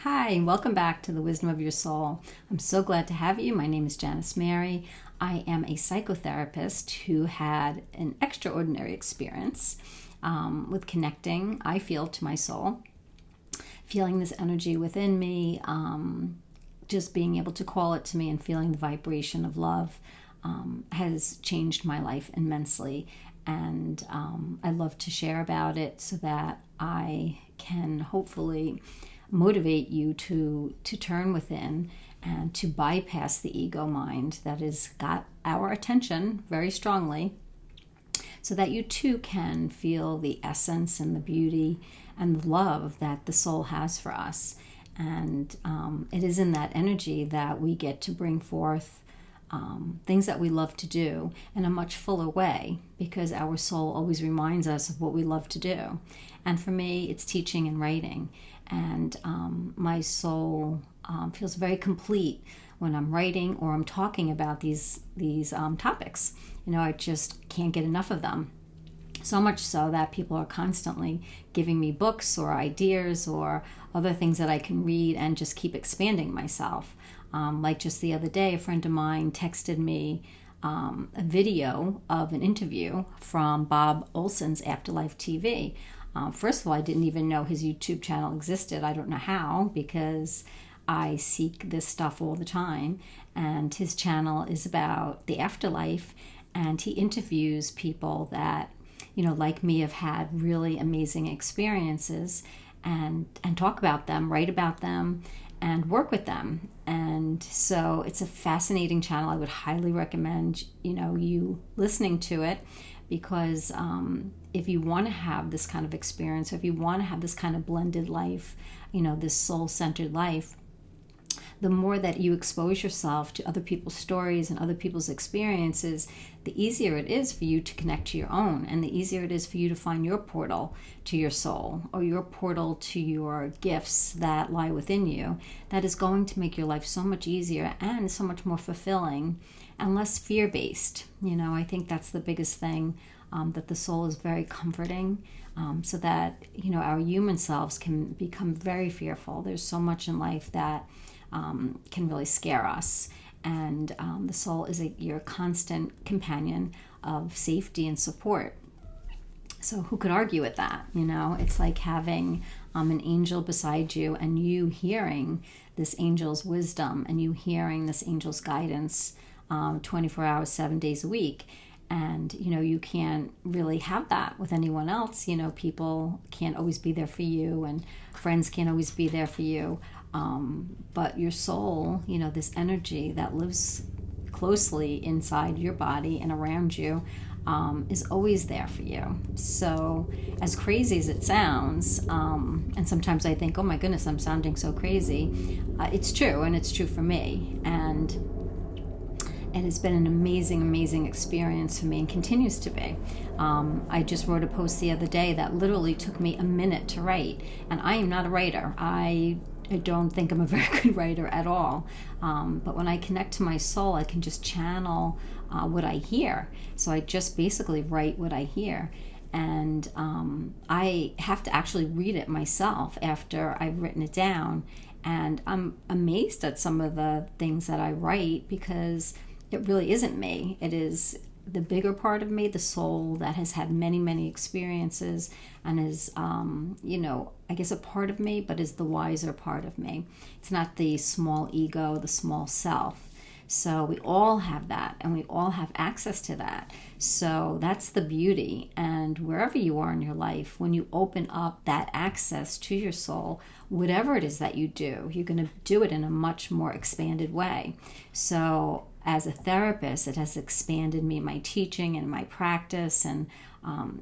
Hi, and welcome back to the Wisdom of Your Soul. I'm so glad to have you. My name is Janice Mary. I am a psychotherapist who had an extraordinary experience with connecting, I feel, to my soul, feeling this energy within me, just being able to call it to me and feeling the vibration of love has changed my life immensely. And I love to share about it so that I can hopefully motivate you to turn within and to bypass the ego mind that has got our attention very strongly, so that you too can feel the essence and the beauty and the love that the soul has for us. And it is in that energy that we get to bring forth things that we love to do in a much fuller way, because our soul always reminds us of what we love to do. And for me, it's teaching and writing. And my soul feels very complete when I'm writing or I'm talking about these topics. I just can't get enough of them. So much so that people are constantly giving me books or ideas or other things that I can read and just keep expanding myself. Like just the other day, a friend of mine texted me a video of an interview from Bob Olson's Afterlife TV. First of all, I didn't even know his YouTube channel existed. I don't know how, because I seek this stuff all the time. And his channel is about the afterlife, and he interviews people that, like me, have had really amazing experiences and talk about them, write about them, and work with them. And so it's a fascinating channel. I would highly recommend, you listening to it, because if you want to have this kind of experience, or if you want to have this kind of blended life, this soul-centered life, the more that you expose yourself to other people's stories and other people's experiences, the easier it is for you to connect to your own, and the easier it is for you to find your portal to your soul, or your portal to your gifts that lie within you, that is going to make your life so much easier and so much more fulfilling and less fear-based. I think that's the biggest thing, that the soul is very comforting, so that, our human selves can become very fearful. There's so much in life that can really scare us. And the soul is your constant companion of safety and support. So who could argue with that? It's like having an angel beside you, and you hearing this angel's wisdom, and you hearing this angel's guidance 24 hours, 7 days a week. And, you can't really have that with anyone else. People can't always be there for you, and friends can't always be there for you. But your soul, this energy that lives closely inside your body and around you, is always there for you. So as crazy as it sounds, and sometimes I think, oh my goodness, I'm sounding so crazy. It's true, and it's true for me. And it has been an amazing, amazing experience for me, and continues to be. I just wrote a post the other day that literally took me a minute to write, and I am not a writer. I don't think I'm a very good writer at all. But when I connect to my soul, I can just channel what I hear. So I just basically write what I hear. And I have to actually read it myself after I've written it down. And I'm amazed at some of the things that I write, because it really isn't me. It is the bigger part of me, the soul that has had many, many experiences and is, I guess a part of me, but is the wiser part of me. It's not the small ego, the small self. So we all have that, and we all have access to that. So that's the beauty. And wherever you are in your life, when you open up that access to your soul, whatever it is that you do, you're going to do it in a much more expanded way. So as a therapist, it has expanded me, my teaching and my practice, and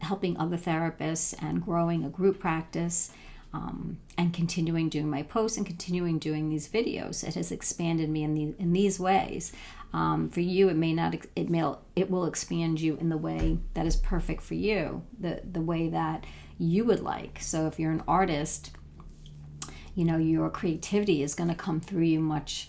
helping other therapists, and growing a group practice, and continuing doing my posts and continuing doing these videos. It has expanded me in these ways. For you, it may not. It will expand you in the way that is perfect for you, the way that you would like. So if you're an artist, your creativity is going to come through you much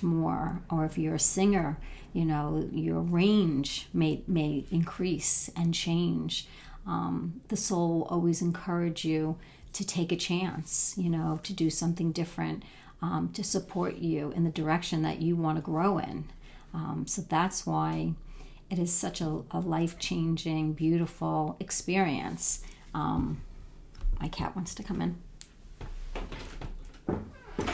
more. Or if you're a singer, your range may increase and change. The soul will always encourage you to take a chance, to do something different, to support you in the direction that you want to grow in. So that's why it is such a life-changing, beautiful experience. My cat wants to come in,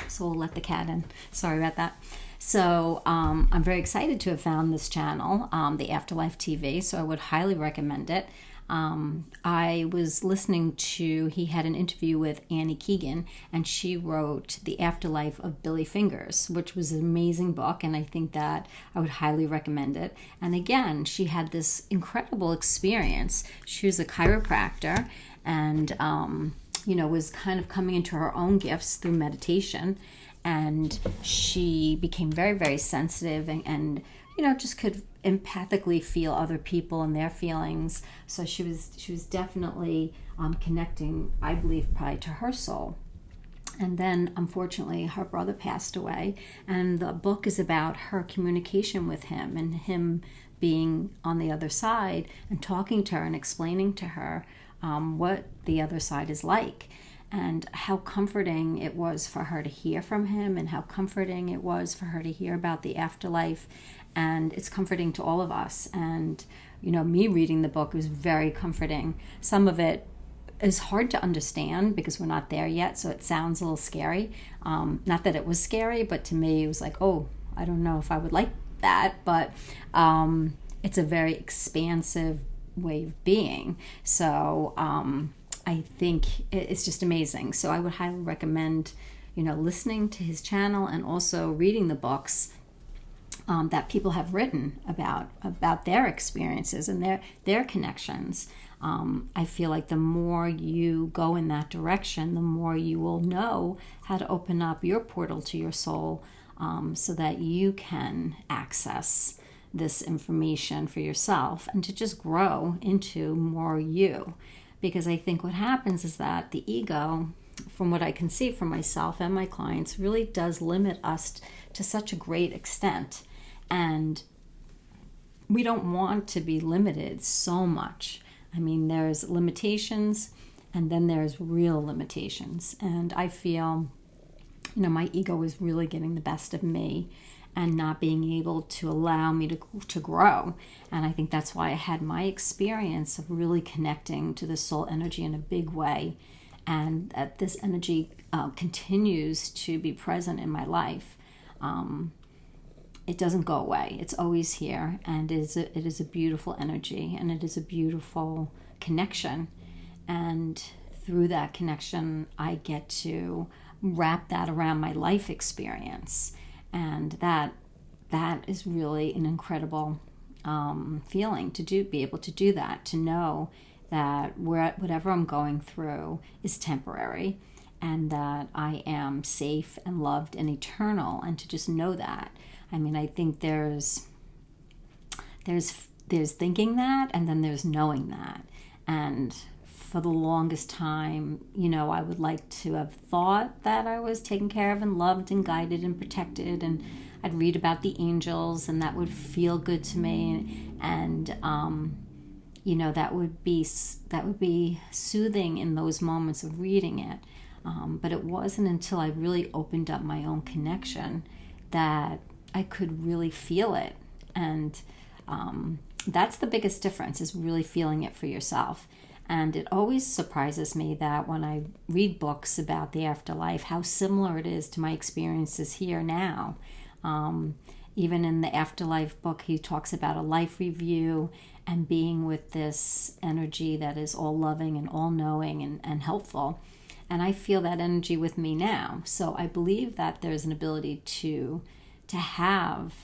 so we'll let the cat in. Sorry about that. So I'm very excited to have found this channel, the Afterlife TV, so I would highly recommend it. I was listening to, he had an interview with Annie Keegan, and she wrote The Afterlife of Billy Fingers, which was an amazing book, and I think that I would highly recommend it. And again, she had this incredible experience. She was a chiropractor and, was kind of coming into her own gifts through meditation, and she became very, very sensitive and just could empathically feel other people and their feelings. So she was definitely connecting, I believe, probably to her soul. And then, unfortunately, her brother passed away, and the book is about her communication with him and him being on the other side and talking to her and explaining to her what the other side is like, and how comforting it was for her to hear from him, and how comforting it was for her to hear about the afterlife. And it's comforting to all of us. And, me reading the book was very comforting. Some of it is hard to understand because we're not there yet, so it sounds a little scary. Not that it was scary, but to me it was like, oh, I don't know if I would like that. But it's a very expansive way of being. So I think it's just amazing. So I would highly recommend, listening to his channel and also reading the books that people have written about their experiences and their connections. I feel like the more you go in that direction, the more you will know how to open up your portal to your soul, so that you can access this information for yourself and to just grow into more you. Because I think what happens is that the ego, from what I can see from myself and my clients, really does limit us to such a great extent. And we don't want to be limited so much. I mean, there's limitations, and then there's real limitations. And I feel, my ego is really getting the best of me and not being able to allow me to grow. And I think that's why I had my experience of really connecting to the soul energy in a big way, and that this energy continues to be present in my life. It doesn't go away. It's always here, and it is a beautiful energy, and it is a beautiful connection. And through that connection, I get to wrap that around my life experience. And that is really an incredible feeling to be able to do that, to know that whatever I'm going through is temporary, and that I am safe and loved and eternal, and to just know that. I mean, I think there's thinking that, and then there's knowing that. And for the longest time, I would like to have thought that I was taken care of and loved and guided and protected, and I'd read about the angels, and that would feel good to me, and that would be soothing in those moments of reading it. But it wasn't until I really opened up my own connection that I could really feel it. And that's the biggest difference, is really feeling it for yourself. And it always surprises me that when I read books about the afterlife, how similar it is to my experiences here now. Even in the Afterlife book, he talks about a life review and being with this energy that is all loving and all knowing and helpful. And I feel that energy with me now. So I believe that there's an ability to have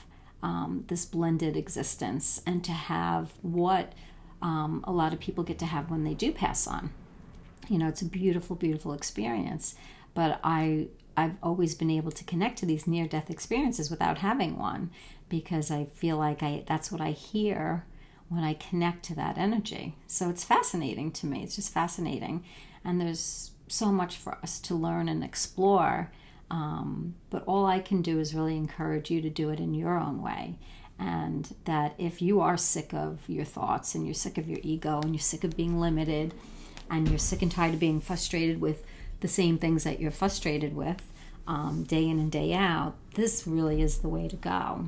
this blended existence, and to have what a lot of people get to have when they do pass on. It's a beautiful, beautiful experience. But I've always been able to connect to these near-death experiences without having one, because I feel like that's what I hear when I connect to that energy. So it's fascinating to me. It's just fascinating. And there's so much for us to learn and explore. But all I can do is really encourage you to do it in your own way. And that if you are sick of your thoughts, and you're sick of your ego, and you're sick of being limited, and you're sick and tired of being frustrated with the same things that you're frustrated with day in and day out, this really is the way to go,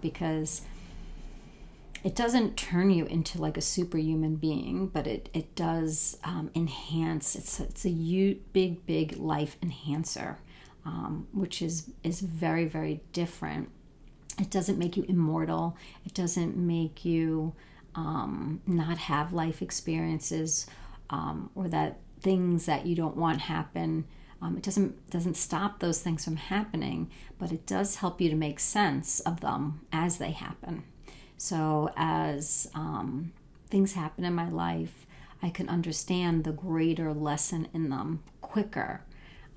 because it doesn't turn you into like a superhuman being, but it does enhance. It's a big life enhancer, which is very, very different. It doesn't make you immortal. It doesn't make you not have life experiences or that things that you don't want happen. It doesn't stop those things from happening, but it does help you to make sense of them as they happen. So as things happen in my life, I can understand the greater lesson in them quicker.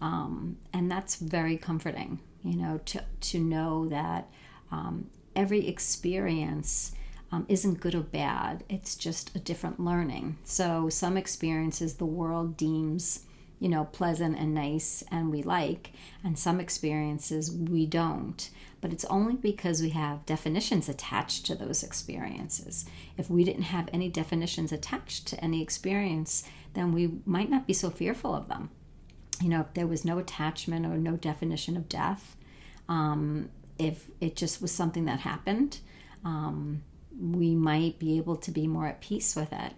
And that's very comforting, to know that every experience isn't good or bad. It's just a different learning. So some experiences the world deems pleasant and nice and we like, and some experiences we don't. But it's only because we have definitions attached to those experiences. If we didn't have any definitions attached to any experience, then we might not be so fearful of them. If there was no attachment or no definition of death, if it just was something that happened, we might be able to be more at peace with it.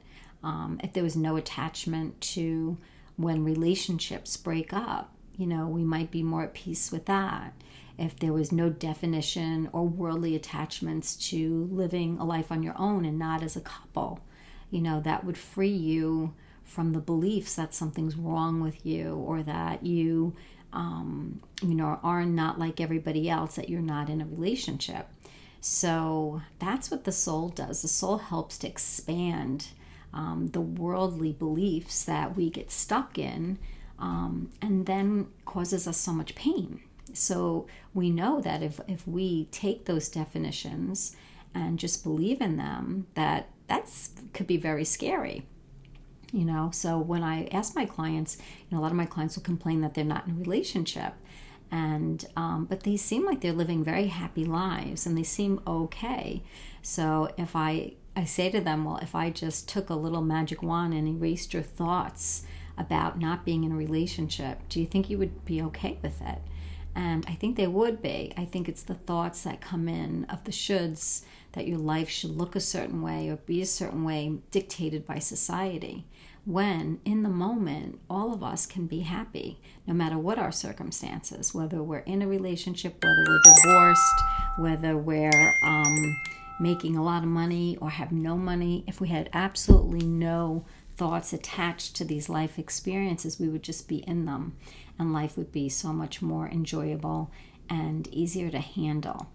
If there was no attachment to when relationships break up, we might be more at peace with that. If there was no definition or worldly attachments to living a life on your own and not as a couple, that would free you from the beliefs that something's wrong with you, or that you, are not like everybody else, that you're not in a relationship. So that's what the soul does. The soul helps to expand the worldly beliefs that we get stuck in, and then causes us so much pain. So we know that if we take those definitions and just believe in them, that's could be very scary. So when I ask my clients, a lot of my clients will complain that they're not in a relationship, and but they seem like they're living very happy lives and they seem okay. So if I say to them, well, if I just took a little magic wand and erased your thoughts about not being in a relationship, do you think you would be okay with it? And I think they would be. I think it's the thoughts that come in of the shoulds, that your life should look a certain way or be a certain way, dictated by society. When in the moment, all of us can be happy, no matter what our circumstances, whether we're in a relationship, whether we're divorced, whether we're making a lot of money or have no money. If we had absolutely no thoughts attached to these life experiences, we would just be in them, and life would be so much more enjoyable and easier to handle.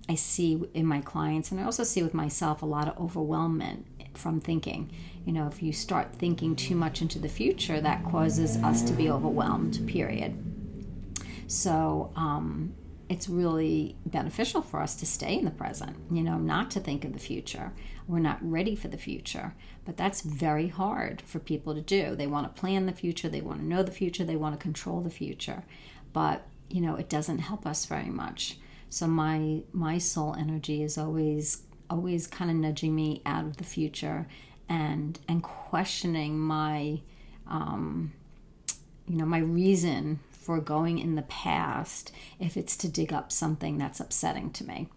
I see in my clients, and I also see with myself, a lot of overwhelmment from thinking. If you start thinking too much into the future, that causes us to be overwhelmed, period. So it's really beneficial for us to stay in the present, not to think of the future. We're not ready for the future, but that's very hard for people to do. They want to plan the future, they want to know the future, they want to control the future, but it doesn't help us very much. So my soul energy is always kind of nudging me out of the future and questioning my my reason for going in the past, if it's to dig up something that's upsetting to me.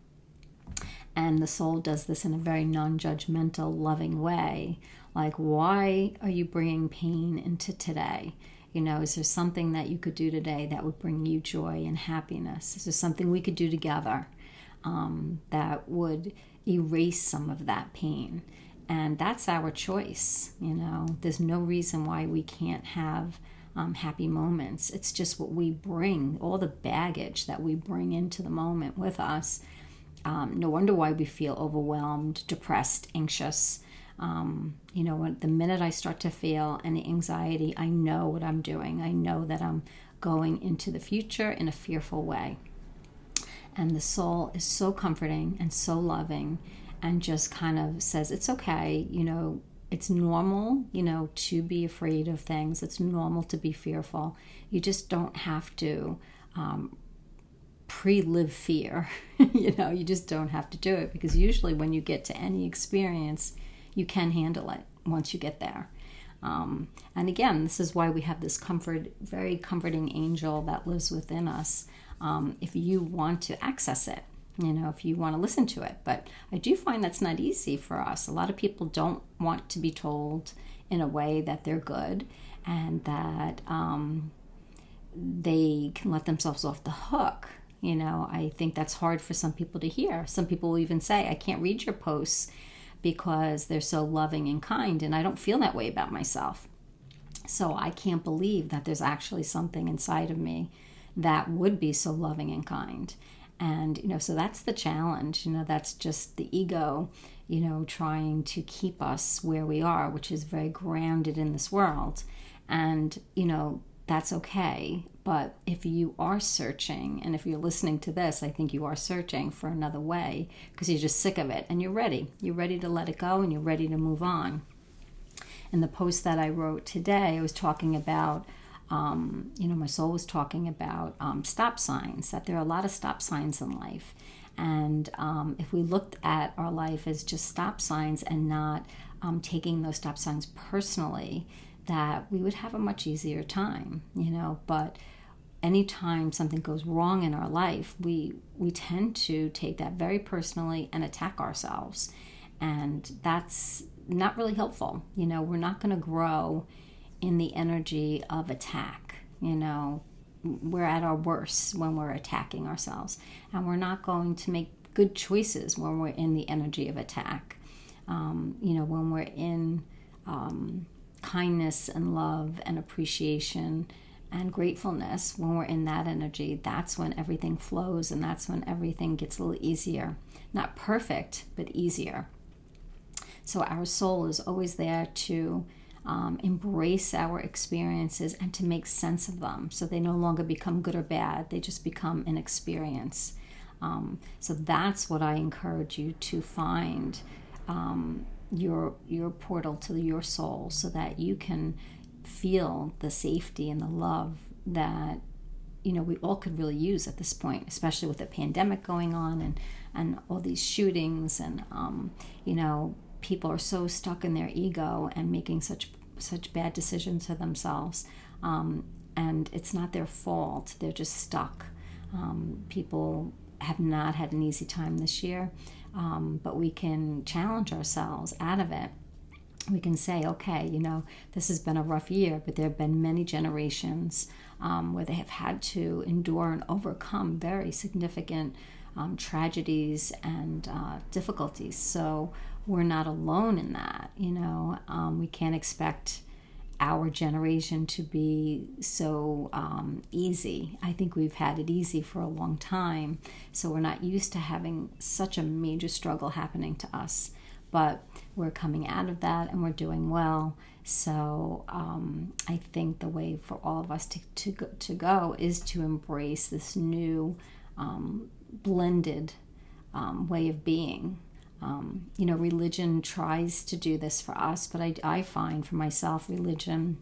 And the soul does this in a very non-judgmental, loving way. Like, why are you bringing pain into today? Is there something that you could do today that would bring you joy and happiness? Is there something we could do together that would erase some of that pain? And that's our choice. There's no reason why we can't have happy moments. It's just what we bring, all the baggage that we bring into the moment with us. No wonder why we feel overwhelmed, depressed, anxious. When the minute I start to feel any anxiety, I know what I'm doing. I know that I'm going into the future in a fearful way. And the soul is so comforting and so loving, and just kind of says, it's okay, it's normal, to be afraid of things. It's normal to be fearful. You just don't have to pre-live fear. You just don't have to do it, because usually when you get to any experience, you can handle it once you get there. And again, this is why we have this very comforting angel that lives within us, if you want to access it, if you want to listen to it. But I do find that's not easy for us. A lot of people don't want to be told in a way that they're good and that they can let themselves off the hook. I think that's hard for some people to hear. Some people will even say, I can't read your posts because they're so loving and kind, and I don't feel that way about myself. So I can't believe that there's actually something inside of me that would be so loving and kind. And, so that's the challenge. That's just the ego, trying to keep us where we are, which is very grounded in this world. And, that's okay. But if you are searching, and if you're listening to this, I think you are searching for another way because you're just sick of it and you're ready. You're ready to let it go and you're ready to move on. In the post that I wrote today, I was talking about, my soul was talking about stop signs, that there are a lot of stop signs in life. And if we looked at our life as just stop signs and not taking those stop signs personally, that we would have a much easier time, but anytime something goes wrong in our life, we tend to take that very personally and attack ourselves. And that's not really helpful. We're not going to grow in the energy of attack. We're at our worst when we're attacking ourselves. And we're not going to make good choices when we're in the energy of attack. When we're in kindness and love and appreciation and gratefulness, when we're in that energy, that's when everything flows and that's when everything gets a little easier. Not perfect, but easier. So our soul is always there to embrace our experiences and to make sense of them, so they no longer become good or bad. They just become an experience. So that's what I encourage you to find, your portal to your soul, so that you can feel the safety and the love that we all could really use at this point, especially with the pandemic going on and all these shootings and people are so stuck in their ego and making such bad decisions to themselves, and it's not their fault. They're just stuck. People have not had an easy time this year, but we can challenge ourselves out of it. We can say, okay, this has been a rough year, but there have been many generations where they have had to endure and overcome very significant tragedies and difficulties. So we're not alone in that. We can't expect our generation to be so easy. I think we've had it easy for a long time, so we're not used to having such a major struggle happening to us. But we're coming out of that and we're doing well. So I think the way for all of us to go is to embrace this new blended way of being. Religion tries to do this for us, but I find for myself religion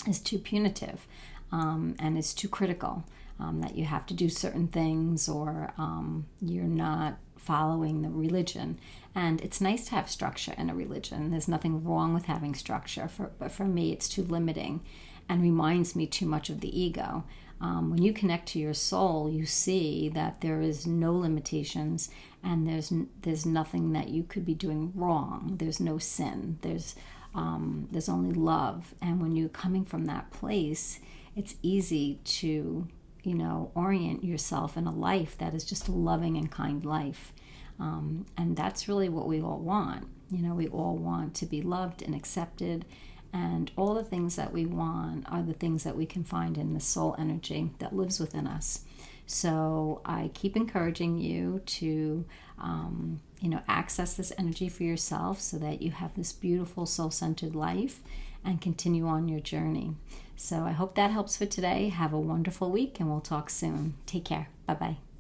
is too punitive and it's too critical, that you have to do certain things or you're not following the religion. And it's nice to have structure in a religion. There's nothing wrong with having structure, but for me it's too limiting and reminds me too much of the ego. When you connect to your soul, you see that there is no limitations and there's nothing that you could be doing wrong. There's no sin. There's only love. And when you're coming from that place, it's easy to orient yourself in a life that is just a loving and kind life. And that's really what we all want. We all want to be loved and accepted. And all the things that we want are the things that we can find in the soul energy that lives within us. So I keep encouraging you to, access this energy for yourself so that you have this beautiful soul-centered life and continue on your journey. So I hope that helps for today. Have a wonderful week and we'll talk soon. Take care. Bye-bye.